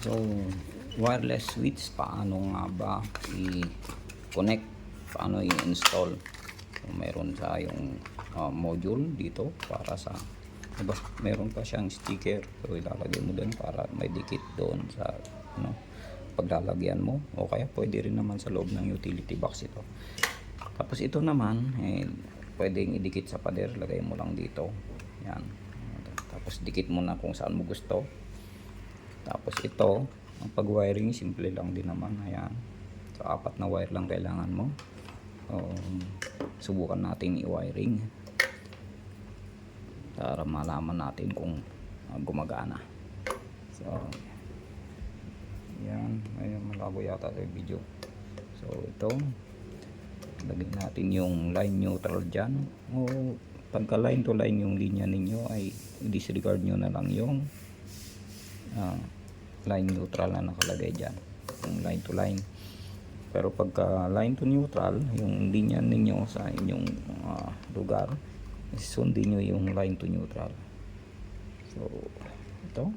So, wireless switch, paano nga ba i-connect? Paano i-install? So, meron sa yung module dito para sa, diba, meron pa siyang sticker. So, ilalagay mo doon para may dikit doon sa paglalagyan mo. O kaya pwede rin naman sa loob ng utility box ito. Tapos ito naman, pwedeng idikit sa pader. Lagay mo lang dito. Yan. Tapos dikit mo na kung saan mo gusto. Tapos ito, ang pag-wiring, simple lang din naman. Ayan. So, 4 na wire lang kailangan mo. Subukan natin i-wiring para malaman natin kung gumagana. So, yan. Ayun, malabo yata sa video. So, ito. Lagyan natin yung line neutral dyan. Pagka line to line yung linya ninyo, ay disregard nyo na lang yung line neutral na nakalagay dyan, yung line to line. Pero pagka line to neutral, yung linya ninyo sa inyong lugar, sundin nyo yung line to neutral. So ito,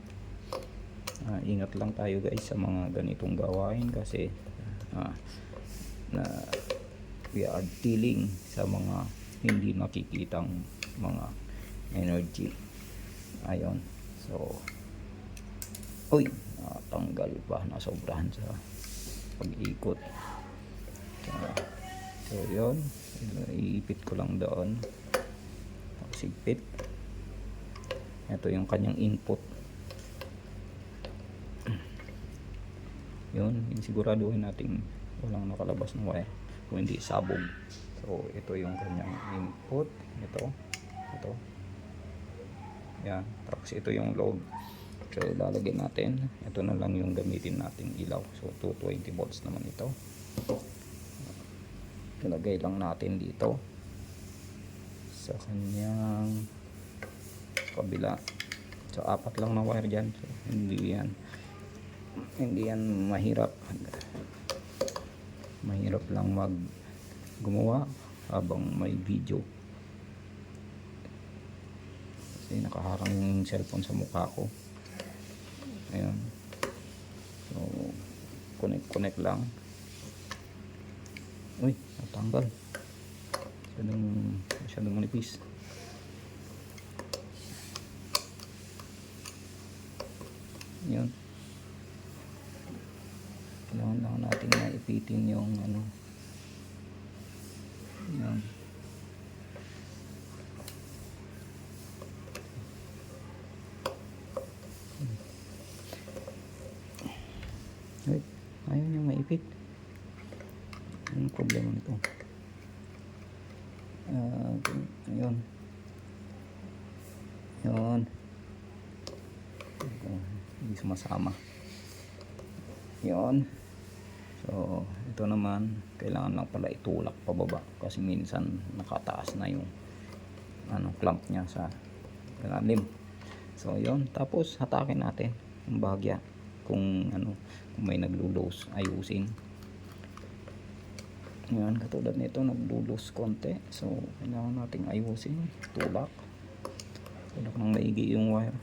ingat lang tayo guys sa mga ganitong gawain kasi na we are dealing sa mga hindi nakikitang mga energy. Ayun. So tanggal pa, nasobrahan sa pag-ikot. So yun, iipit ko lang doon, tapos ipit. Ito yung kanyang input. Yun, siguraduhin natin walang nakalabas ng wire, kung hindi sabog. So ito yung kanyang input. Ito yan, tapos ito yung load. So lalagyan natin, ito na lang yung gamitin natin ilaw. So 220 volts naman ito. Ilagay lang natin dito sa kanyang kabila. So 4 lang na wire dyan. So, hindi yan mahirap lang gumawa habang may video kasi nakaharang yung cellphone sa mukha ko. Ayan. So connect lang. Uy, natanggal. Masyadong manipis. Yun. Kailangan lang natin na ipitin yung yan. Ayaw nyo maipit. Anong problema nito? Ayun. Hindi sumasama. Yun. So ito naman, kailangan lang pala itulak pababa kasi minsan nakataas na yung clamp nya sa ilalim. So yun, tapos hatakin natin ang bahagya kung may naglulos, ayusin. Yan, katulad nito naglulos konti, so kailangan nating ayusin. Tulak ng maigi yung wire.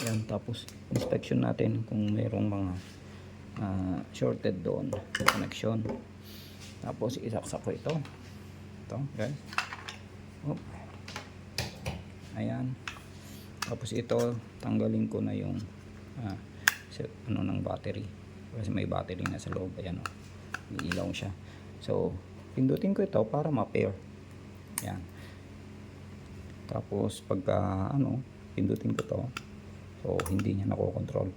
Yan, tapos inspection natin kung mayroong mga shorted doon connection. Tapos isaksak ko ito guys. Ayan. Tapos ito, tanggalin ko na yung ng battery kasi may battery na sa loob. Ayan, may ilaw siya. So pindutin ko ito para ma-pair. Yan. Tapos pagka pindutin ko to, so hindi niya nakokontrol.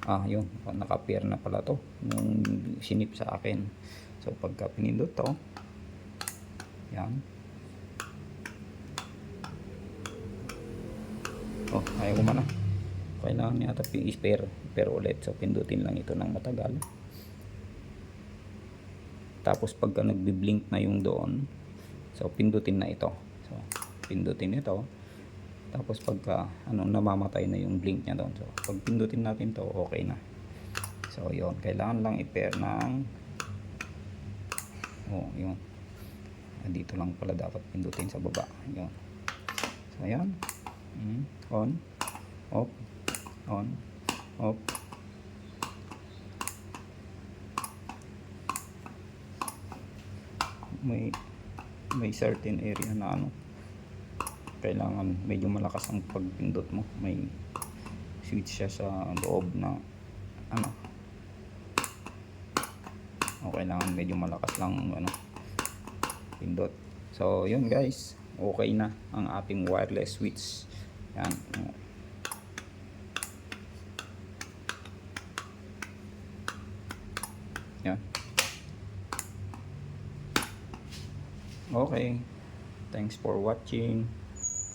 Yun, naka-pair na pala to yung sinip sa akin. So pagka pinindot to, yan, ayaw kumana. Kailangan niya i-pair ulit. So pindutin lang ito ng matagal. Tapos pagka nagbi-blink na yung doon, so pindutin na ito. So pindutin ito. Tapos pagka namamatay na yung blink niya doon. So pag pindutin natin to, okay na. So yun, kailangan lang i-pair ng yun. Dito lang pala dapat pindutin sa baba. Yun. So ayan. On, off. On. Off. May certain area na ano, kailangan medyo malakas ang pagpindot mo. May switch siya sa loob na ano, o kailangan medyo malakas lang ano, pindot. So yun guys, okay na ang ating wireless switch. Yan. Yan. Okay, thanks for watching.